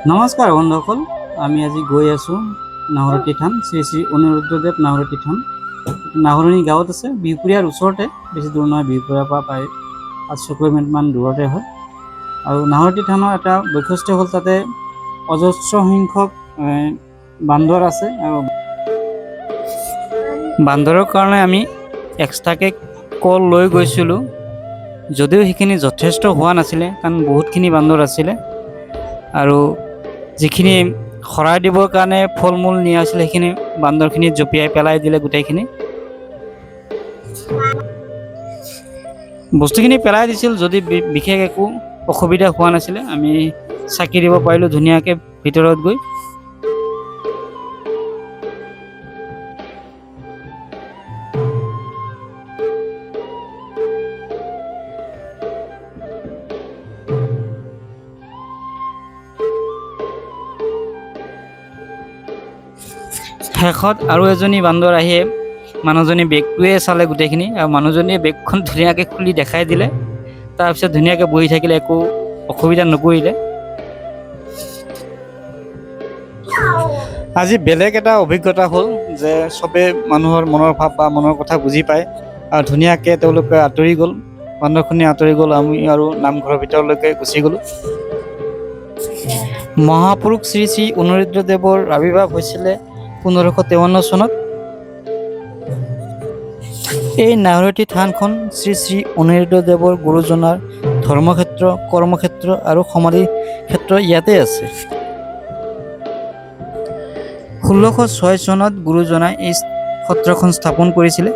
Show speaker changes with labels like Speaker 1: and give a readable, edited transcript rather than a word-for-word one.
Speaker 1: নমস্কাৰ বন্ধুসকল, আমি আজি গৈ আছোঁ নাহৰতি থান, শ্ৰী শ্ৰী অনিৰুদ্ধদেৱ নাহৰতি থান। নাহৰণি গাঁৱত আছে, বিহপুৰীয়াৰ ওচৰতে, বেছি দূৰ নহয়। বিহপুৰীয়াৰ পৰা প্ৰায় 500 কিলোমিটাৰমান দূৰতে হয়। আৰু নাহৰতি থানৰ এটা বৈশিষ্ট্য হ'ল তাতে অজস্ৰ সংখ্যক বান্দৰ আছে। আৰু বান্দৰৰ কাৰণে আমি এক্সট্ৰাকৈ কল লৈ গৈছিলোঁ, যদিও সেইখিনি যথেষ্ট হোৱা নাছিলে, কাৰণ বহুতখিনি বান্দৰ আছিলে। আৰু যিখিনি শৰাই দিবৰ কাৰণে ফল মূল নিয়া হৈছিলে, সেইখিনি বান্দৰখিনি জঁপিয়াই পেলাই দিলে গোটেইখিনি। বস্তুখিনি পেলাই দিছিল, যদি বিশেষ একো অসুবিধা হোৱা নাছিলে। আমি চাকি দিব পাৰিলোঁ ধুনীয়াকৈ ভিতৰত গৈ। শেষত আৰু এজনী বান্দৰ আহিয়ে মানুহজনী বেগটোৱে চালে গোটেইখিনি, আৰু মানুহজনীয়ে বেগখন ধুনীয়াকৈ খুলি দেখাই দিলে। তাৰপিছত ধুনীয়াকৈ বহি থাকিলে, একো অসুবিধা নকৰিলে। আজি বেলেগ এটা অভিজ্ঞতা হ'ল যে চবে মানুহৰ মনৰ ভাৱ বা মনৰ কথা বুজি পায়, আৰু ধুনীয়াকৈ তেওঁলোকে আঁতৰি গ'ল। বান্দৰখিনি আঁতৰি গ'ল, আমি আৰু নামঘৰৰ ভিতৰলৈকে গুচি গ'লোঁ। মহাপুৰুষ শ্ৰী শ্ৰী অনিৰুদ্ধদেৱৰ আৱিৰ্ভাৱ হৈছিলে 1553 চনত। এই নাহৰতি থানখন শ্ৰী শ্ৰী অনিৰুদ্ধদেৱৰ গুৰুজনাৰ ধৰ্মক্ষেত্ৰ, কৰ্মক্ষেত্ৰ আৰু সমাধি ক্ষেত্ৰ ইয়াতে আছে। 1606 চনত গুৰুজনাই এই সত্ৰখন স্থাপন কৰিছিলে।